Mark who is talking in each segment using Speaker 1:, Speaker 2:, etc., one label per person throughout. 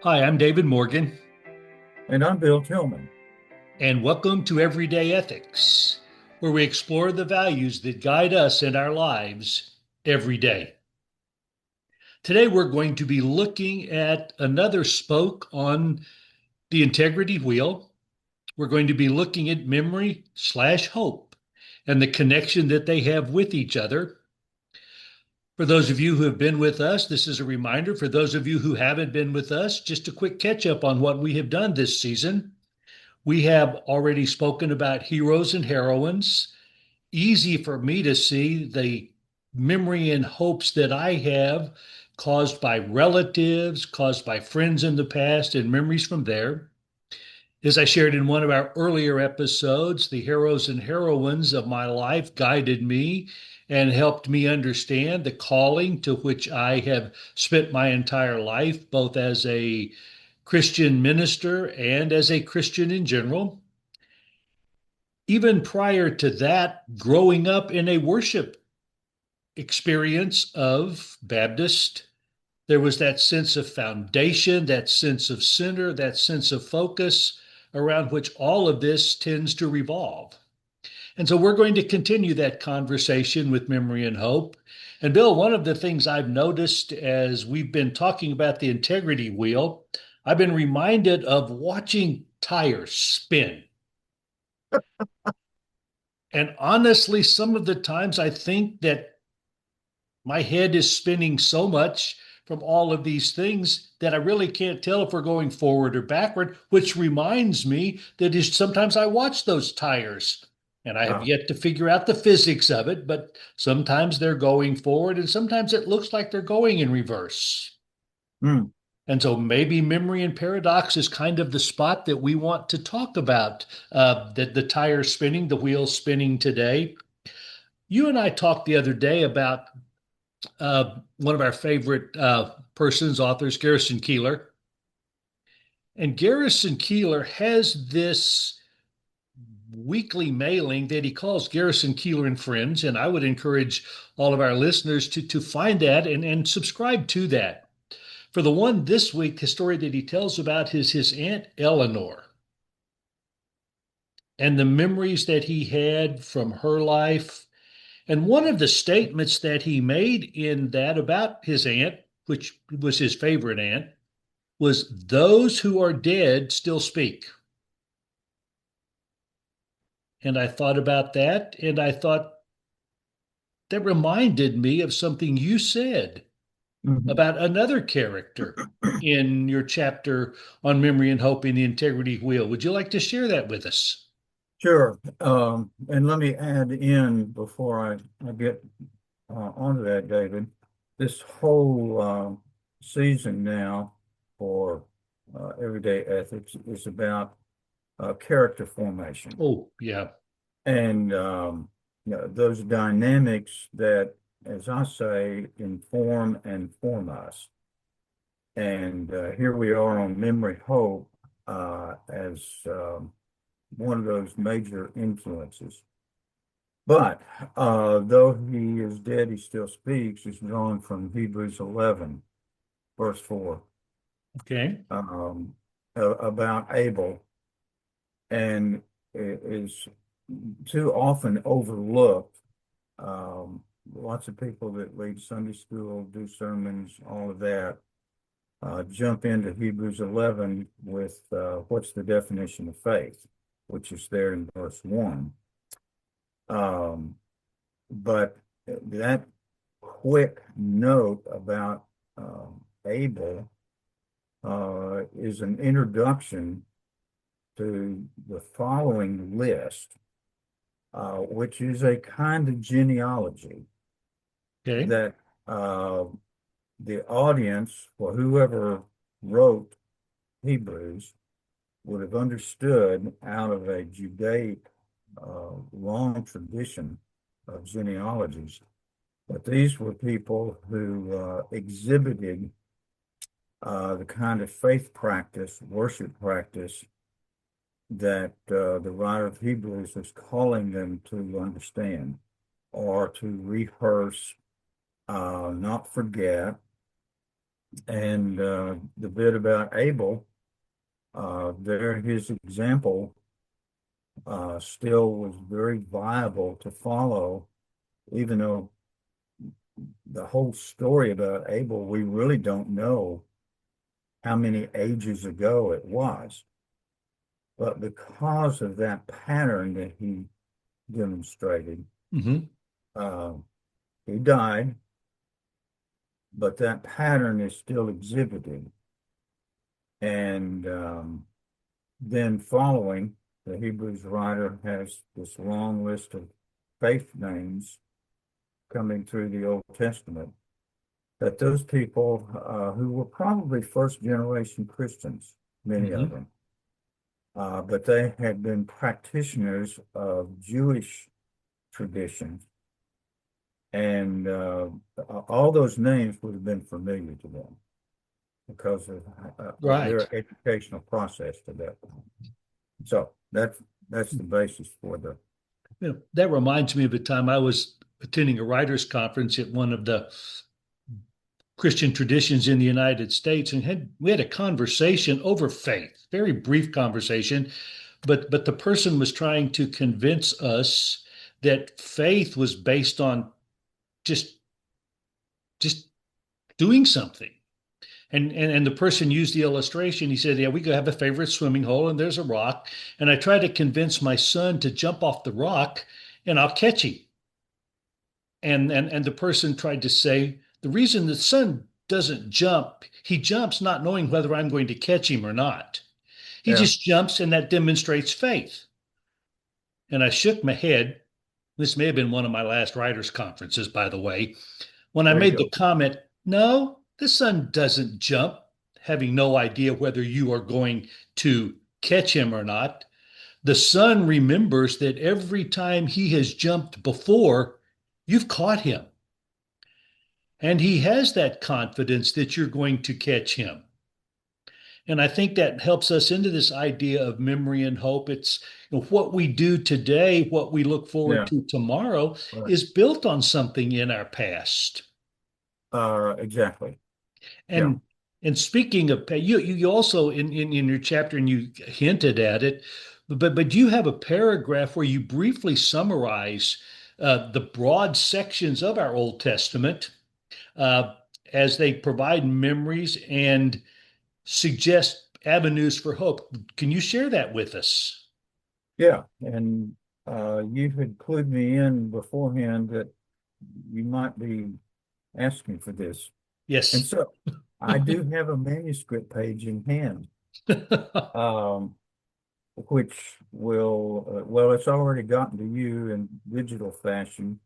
Speaker 1: Hi, I'm David Morgan,
Speaker 2: And I'm Bill Tillman.
Speaker 1: and welcome to Everyday Ethics, where we explore the values that guide us in our lives every day. Today, we're going to be looking at another spoke on the integrity wheel. We're going to be looking at memory/hope and the connection that they have with each other. For those of you who have been with us, this is a reminder. For those of you who haven't been with us, just a quick catch up on what we have done this season. We have already spoken about heroes and heroines. Easy for me to see the memory and hopes that I have caused by relatives, caused by friends in the past, and memories from there. As I shared in one of our earlier episodes, the heroes and heroines of my life guided me and helped me understand the calling to which I have spent my entire life, both as a Christian minister and as a Christian in general. Even prior to that, growing up in a worship experience of Baptist, there was that sense of foundation, that sense of center, that sense of focus around which all of this tends to revolve. And so we're going to continue that conversation with memory and hope. And Bill, one of the things I've noticed as we've been talking about the integrity wheel, I've been reminded of watching tires spin. And honestly, some of the times I think that my head is spinning so much from all of these things that I really can't tell if we're going forward or backward, which reminds me that is sometimes I watch those tires and I have
Speaker 2: Uh,
Speaker 1: yet to figure out the physics of it, but sometimes they're going forward and sometimes it looks like they're going in reverse.
Speaker 2: hmm.
Speaker 1: And so maybe memory and paradox is kind of the spot that we want to talk about, that the tire spinning, the wheels spinning today. You and I talked the other day about one of our favorite persons, authors, Garrison Keillor. And Garrison Keillor has this weekly mailing that he calls Garrison Keillor and Friends. And I would encourage all of our listeners to find that and subscribe to that. For the one this week, the story that he tells about is his Aunt Eleanor and the memories that he had from her life. And one of the statements that he made in that about his aunt, which was his favorite aunt, was those who are dead still speak. And I thought about that and I thought that reminded me of something you said
Speaker 2: Mhm.
Speaker 1: about another character in your chapter on memory and hope in the integrity wheel. Would you like to share that with us?
Speaker 2: Sure. And let me add in before I get onto that, David. This whole season now for Everyday Ethics is about character formation
Speaker 1: Oh, yeah.
Speaker 2: and those dynamics that, as I say, inform and form us. And here we are on Memory Hope as one of those major influences. But though he is dead, he still speaks, is drawn from Hebrews 11, verse 4,
Speaker 1: Okay.
Speaker 2: about Abel, and it is too often overlooked. Lots of people that lead Sunday school, do sermons, all of that, jump into Hebrews 11 with what's the definition of faith, which is there in verse 1. Um, but that quick note about Abel is an introduction to the following list, which is a kind of genealogy
Speaker 1: Okay.
Speaker 2: that uh, the audience, or whoever wrote Hebrews, would have understood out of a Judaic long tradition of genealogies. But these were people who exhibited the kind of faith practice, worship practice that the writer of Hebrews was calling them to understand or to rehearse, not forget, And the bit about Abel, there his example still was very viable to follow, even though the whole story about Abel, we really don't know how many ages ago it was. But because of that pattern that he demonstrated,
Speaker 1: Hmm.
Speaker 2: uh, he died, but that pattern is still exhibited. And then following, the Hebrews writer has this long list of faith names coming through the Old Testament, that those people who were probably first generation Christians, many of
Speaker 1: Hmm.
Speaker 2: them, but they had been practitioners of Jewish traditions, and all those names would have been familiar to them because of
Speaker 1: Right.
Speaker 2: their educational process to that point. So that's the basis for the
Speaker 1: That reminds me of a time I was attending a writers' conference at one of the Christian traditions in the United States, and we had a conversation over faith, very brief conversation, but the person was trying to convince us that faith was based on just just doing something. And the person used the illustration. He said, "Yeah, we go have a favorite swimming hole, and there's a rock, and I try to convince my son to jump off the rock, and I'll catch him." And the person tried to say the reason the son doesn't jump, he jumps not knowing whether I'm going to catch him or not. He
Speaker 2: yeah.
Speaker 1: just jumps, and that demonstrates faith. And I shook my head. This may have been one of my last writers' conferences, by the way, when I
Speaker 2: There you
Speaker 1: made the
Speaker 2: go.
Speaker 1: comment, no, the son doesn't jump, having no idea whether you are going to catch him or not. The son remembers that every time he has jumped before, you've caught him. And he has that confidence that you're going to catch him. And I think that helps us into this idea of memory and hope. It's what we do today, what we look forward
Speaker 2: Yeah.
Speaker 1: to tomorrow
Speaker 2: Right.
Speaker 1: is built on something in our past.
Speaker 2: Exactly. Yeah.
Speaker 1: And and speaking of you also in your chapter and you hinted at it, but you have a paragraph where you briefly summarize the broad sections of our Old Testament uh, as they provide memories and suggest avenues for hope. Can you share that with us?
Speaker 2: Yeah. And you had clued me in beforehand that you might be asking for this. And
Speaker 1: Yes.
Speaker 2: so I do have a manuscript page in hand, um, which will, well, it's already gotten to you in digital fashion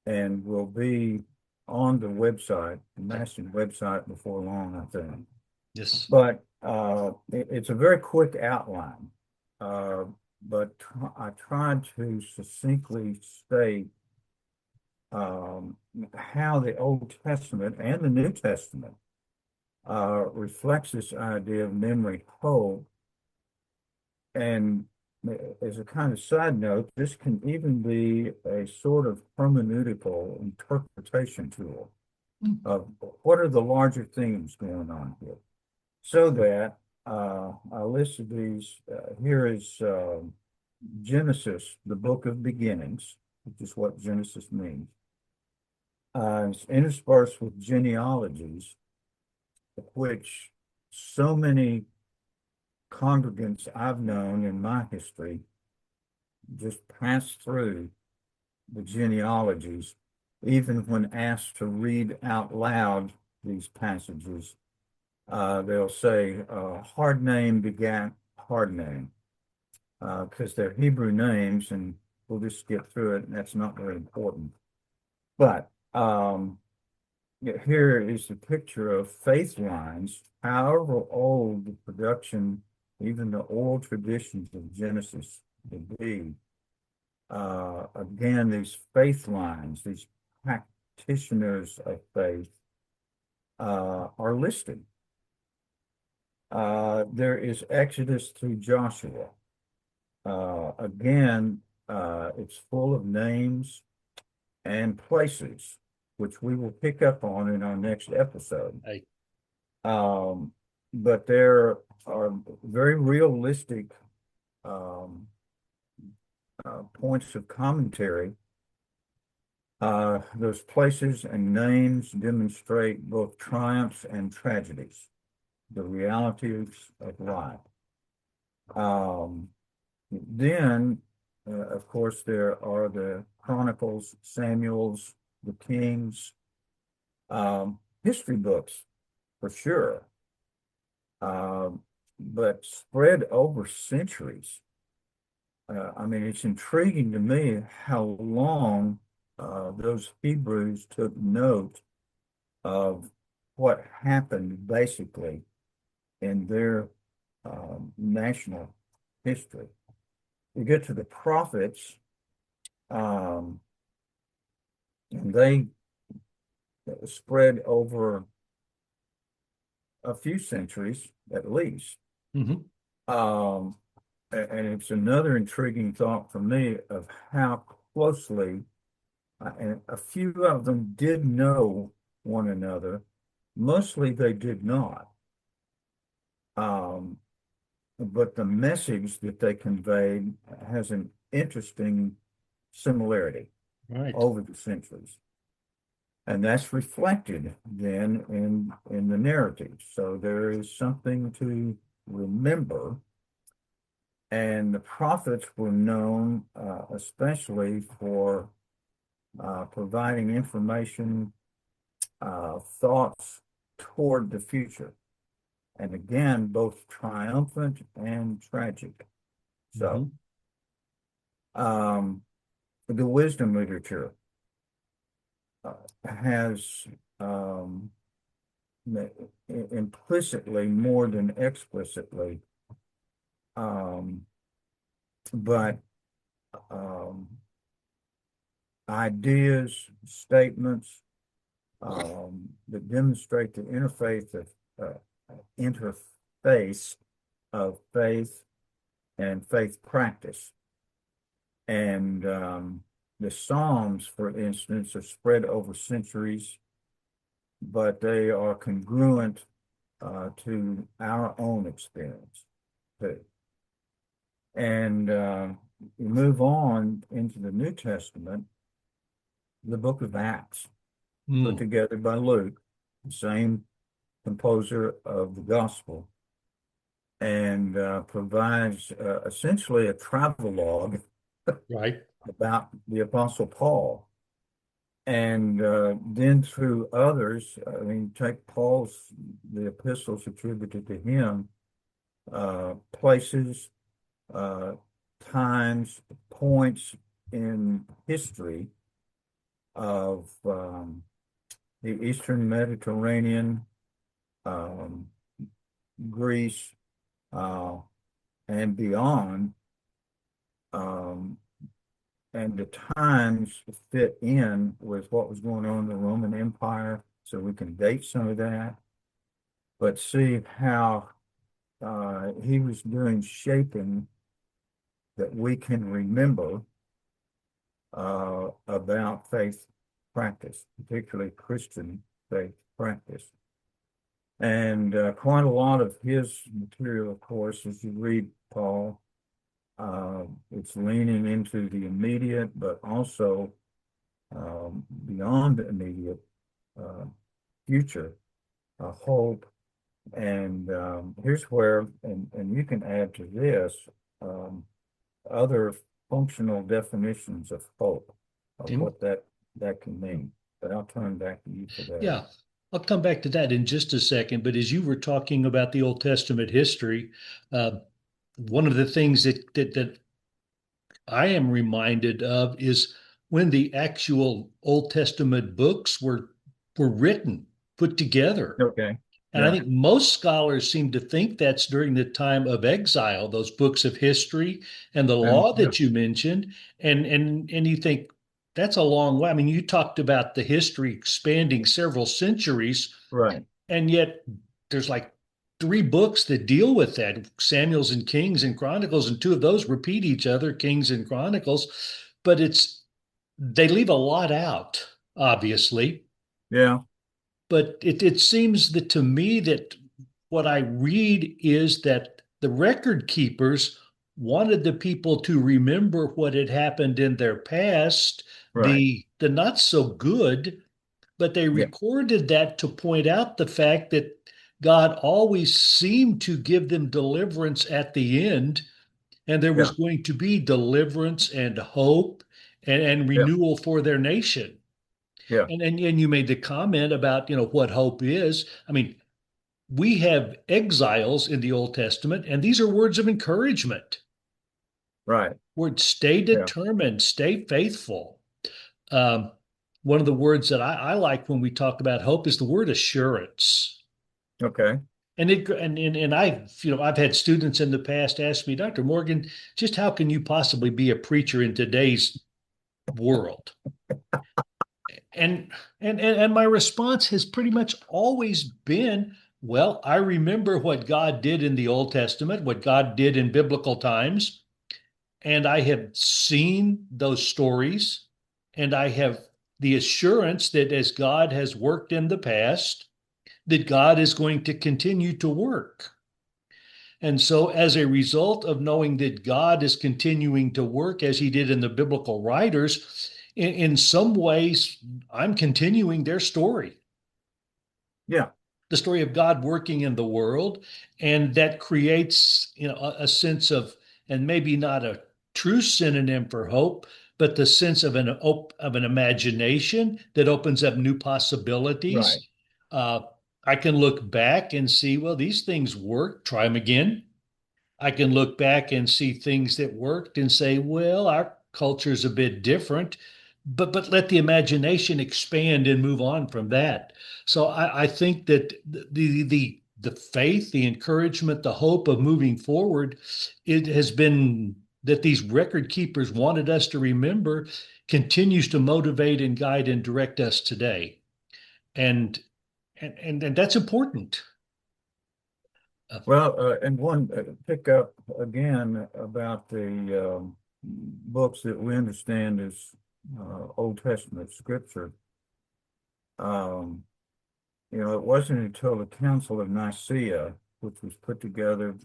Speaker 2: and will be on the website, the Maston website before long, I think.
Speaker 1: Yes.
Speaker 2: But it's a very quick outline. Uh, but I tried to succinctly state how the Old Testament and the New Testament reflects this idea of memory hope. And as a kind of side note, this can even be a sort of hermeneutical interpretation tool of what are the larger themes going on here. So that I listed these. Here is Genesis, the book of beginnings, which is what Genesis means. It's interspersed with genealogies, which so many congregants I've known in my history just pass through the genealogies, even when asked to read out loud these passages. They'll say, hard name begat hard name, because they're Hebrew names, and we'll just skip through it, and that's not very important. But yeah, here is the picture of faith lines, however old the production, even the oral traditions of Genesis would be. Again, these faith lines, these practitioners of faith, are listed. There is Exodus through Joshua. Again, it's full of names and places, which we will pick up on in our next episode.
Speaker 1: Right.
Speaker 2: Um, but there are very realistic um, points of commentary. Those places and names demonstrate both triumphs and tragedies, the realities of life. Um, then, of course, there are the Chronicles, Samuels, the Kings, history books for sure, but spread over centuries. I mean, it's intriguing to me how long those Hebrews took note of what happened basically in their national history. You get to the prophets, um, and they spread over a few centuries at least.
Speaker 1: Mhm.
Speaker 2: Um, and it's another intriguing thought for me of how closely, and a few of them did know one another. Mostly they did not. Um, but the message that they conveyed has an interesting similarity
Speaker 1: Right.
Speaker 2: over the centuries. And that's reflected then in the narrative. So there is something to remember. And the prophets were known especially for providing information, thoughts toward the future. And again, both triumphant and tragic. So,
Speaker 1: Mhm.
Speaker 2: um, the wisdom literature uh, has um, implicitly more than explicitly, um, but um, ideas, statements that demonstrate the interface of faith and faith practice. And the Psalms, for instance, are spread over centuries, but they are congruent to our own experience too. And we move on into the New Testament, the book of Acts, put
Speaker 1: Mm.
Speaker 2: together by Luke, the same composer of the gospel, and provides essentially a travelogue
Speaker 1: Right.
Speaker 2: about the Apostle Paul. And then through others, I mean, take Paul's, the epistles attributed to him, places, uh, times, points in history of the Eastern Mediterranean, um, Greece, uh, and beyond, um, and the times fit in with what was going on in the Roman Empire, so we can date some of that, but see how he was doing shaping that we can remember about faith practice, particularly Christian faith practice. And quite a lot of his material, of course, as you read Paul, it's leaning into the immediate, but also beyond the immediate uh, future, hope. And here's where, and you can add to this um, other functional definitions of hope, of
Speaker 1: And
Speaker 2: what that can mean. But I'll turn back to you for that.
Speaker 1: yeah, I'll come back to that in just a second. But as you were talking about the Old Testament history, one of the things that I am reminded of is when the actual Old Testament books were written, put together.
Speaker 2: Okay.
Speaker 1: And I
Speaker 2: Yeah.
Speaker 1: think most scholars seem to think that's during the time of exile, those books of history and the
Speaker 2: And
Speaker 1: law
Speaker 2: yeah,
Speaker 1: that you mentioned. And you think that's a long way. I mean, you talked about the history expanding several centuries,
Speaker 2: right.
Speaker 1: and yet there's like three books that deal with that, Samuel's and Kings and Chronicles, and two of those repeat each other, Kings and Chronicles, but it's they leave a lot out, obviously.
Speaker 2: Yeah.
Speaker 1: but it seems that to me that what I read is that the record keepers wanted the people to remember what had happened in their past,
Speaker 2: Right.
Speaker 1: the not so good, but they
Speaker 2: Yeah.
Speaker 1: recorded that to point out the fact that God always seemed to give them deliverance at the end, and there was
Speaker 2: Yeah.
Speaker 1: going to be deliverance and hope and
Speaker 2: Yeah.
Speaker 1: renewal for their nation.
Speaker 2: Yeah.
Speaker 1: And you made the comment about, what hope is. I mean, we have exiles in the Old Testament, and these are words of encouragement.
Speaker 2: Right.
Speaker 1: Words, stay
Speaker 2: Yeah.
Speaker 1: determined, stay faithful. Um, One of the words that I like when we talk about hope is the word assurance.
Speaker 2: Okay.
Speaker 1: And I've had students in the past ask me, Dr. Morgan, just how can you possibly be a preacher in today's world? And and my response has pretty much always been, well, I remember what God did in the Old Testament, what God did in biblical times, and I have seen those stories, and I have the assurance that as God has worked in the past, that God is going to continue to work. And so, as a result of knowing that God is continuing to work as he did in the biblical writers, in some ways, I'm continuing their story,
Speaker 2: Yeah.
Speaker 1: the story of God working in the world. And that creates, a sense of, and maybe not a true synonym for hope, but the sense of an imagination that opens up new
Speaker 2: Right.
Speaker 1: possibilities. Uh, I can look back and see, well, these things work, try them again. I can look back and see things that worked and say, well, our culture is a bit different, but let the imagination expand and move on from that. So I think that the faith, the encouragement, the hope of moving forward, it has been that these record keepers wanted us to remember continues to motivate and guide and direct us today. And and that's important. Uh,
Speaker 2: Well, and one pick up again about the books that we understand as Old Testament scripture. Um, it wasn't until the Council of Nicaea, which was put together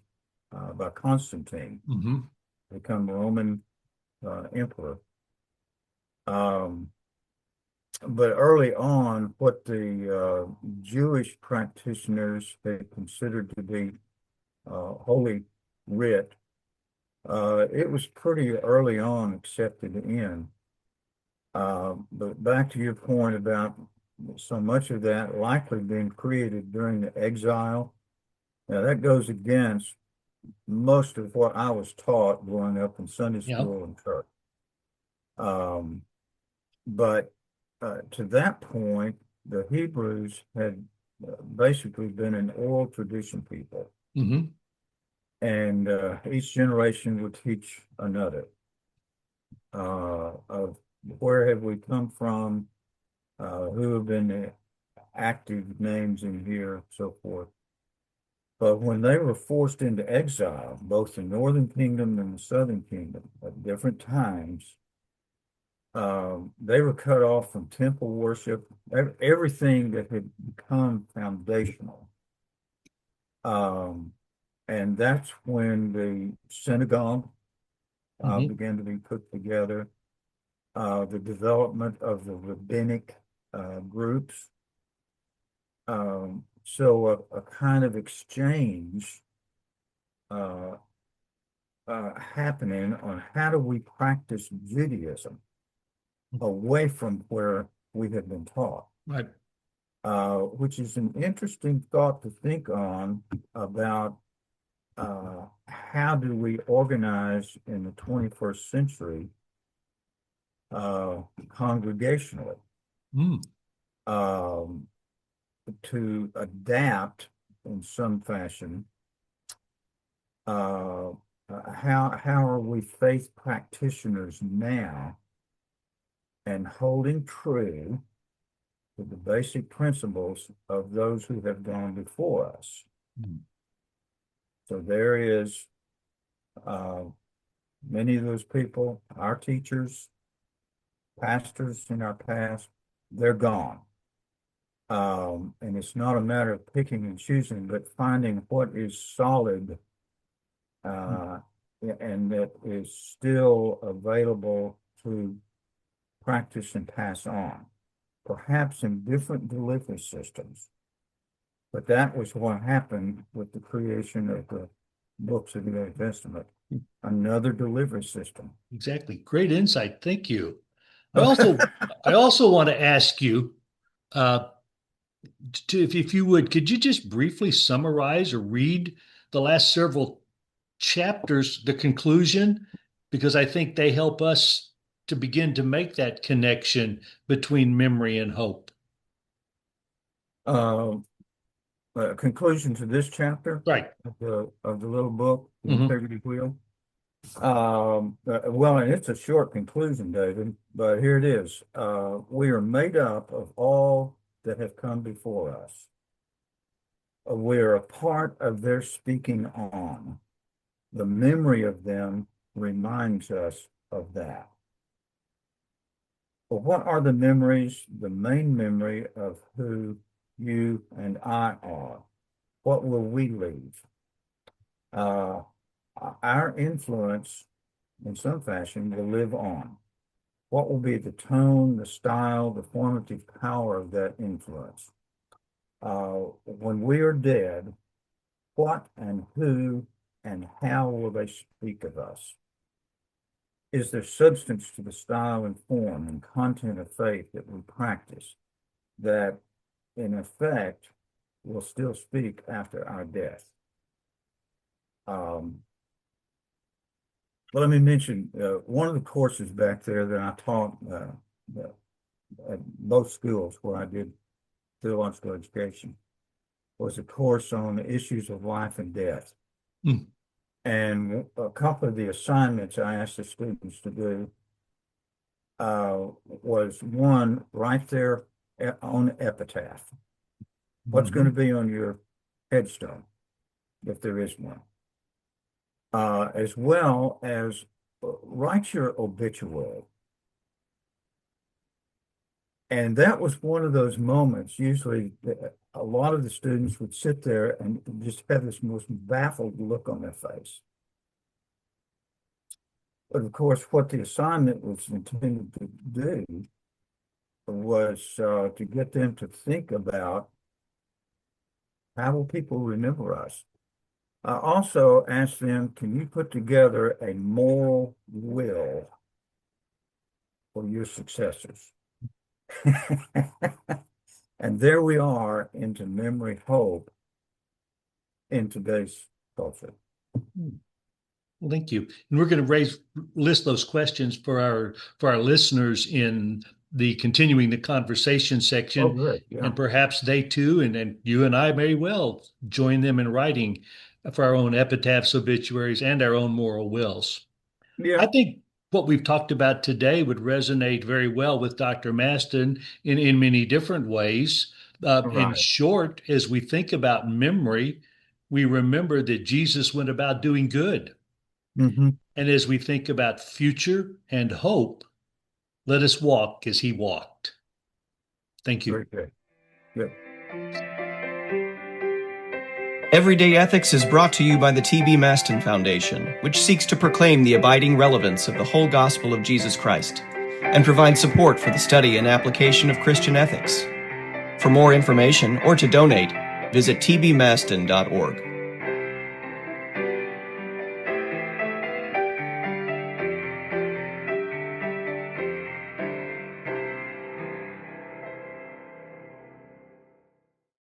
Speaker 2: by Constantine,
Speaker 1: mhm,
Speaker 2: become Roman emperor. Um, but early on, what the Jewish practitioners had considered to be Holy Writ, it was pretty early on accepted in. But back to your point about so much of that likely being created during the exile, now that goes against most of what I was taught growing up in Sunday
Speaker 1: yeah.
Speaker 2: school and church. Um, but to that point, the Hebrews had basically been an oral tradition people,
Speaker 1: Mhm.
Speaker 2: and each generation would teach another of where have we come from, who have been the active names in here, so forth. But when they were forced into exile, both the Northern Kingdom and the Southern Kingdom at different times, they were cut off from temple worship, everything that had become foundational. Um, and that's when the synagogue
Speaker 1: Mhm.
Speaker 2: began to be put together, the development of the rabbinic groups. So a kind of exchange uh, happening on how do we practice Judaism away from where we have been taught,
Speaker 1: Right.
Speaker 2: which is an interesting thought to think on about how do we organize in the 21st century congregationally
Speaker 1: Mm.
Speaker 2: um, to adapt in some fashion. Uh, how are we faith practitioners now and holding true to the basic principles of those who have gone before us?
Speaker 1: Mm.
Speaker 2: So there is uh, many of those people, our teachers, pastors in our past, they're gone. And it's not a matter of picking and choosing, but finding what is solid and that is still available to practice and pass on, perhaps in different delivery systems. But that was what happened with the creation of the books of the Old Testament, another delivery system.
Speaker 1: Exactly. Great insight. Thank you. I also want to ask you, if you would, could you just briefly summarize or read the last several chapters, the conclusion, because I think they help us to begin to make that connection between memory and hope.
Speaker 2: Conclusion to this chapter,
Speaker 1: Right.
Speaker 2: of the little book, The
Speaker 1: Mhm.
Speaker 2: Integrity Wheel. Well, and it's a short conclusion, David, but here it is. We are made up of all that have come before us. We are a part of their speaking on. The memory of them reminds us of that. But what are the memories? The main memory of who you and I are. What will we leave? Our influence, in some fashion, will live on. What will be the tone, the style, the formative power of that influence? When we are dead, what and who and how will they speak of us? Is there substance to the style and form and content of faith that we practice that, in effect, will still speak after our death? Let me mention one of the courses back there that I taught at both schools where I did theological education was a course on the issues of life and death.
Speaker 1: Mm.
Speaker 2: And a couple of the assignments I asked the students to do was one right there on epitaph. What's going to be on your headstone, if there is one? As well as write your obituary. And that was one of those moments. Usually, a lot of the students would sit there and just have this most baffled look on their face. But of course, what the assignment was intended to do was to get them to think about how will people remember us. I also asked them, can you put together a moral will for your successors? And there we are into memory hope in today's culture.
Speaker 1: Well, thank you. And we're going to list those questions for our listeners in the continuing the conversation section.
Speaker 2: Oh, good. Yeah.
Speaker 1: And perhaps they too, and you and I may well join them in writing for our own epitaphs, obituaries, and our own moral wills.
Speaker 2: Yeah.
Speaker 1: I think what we've talked about today would resonate very well with Dr. Maston in many different ways.
Speaker 2: Right.
Speaker 1: In short, as we think about memory, we remember that Jesus went about doing good.
Speaker 2: Mm-hmm.
Speaker 1: And as we think about future and hope, let us walk as he walked. Thank you.
Speaker 2: Very good. Good.
Speaker 3: Everyday Ethics is brought to you by the T.B. Maston Foundation, which seeks to proclaim the abiding relevance of the whole gospel of Jesus Christ and provide support for the study and application of Christian ethics. For more information or to donate, visit tbmaston.org.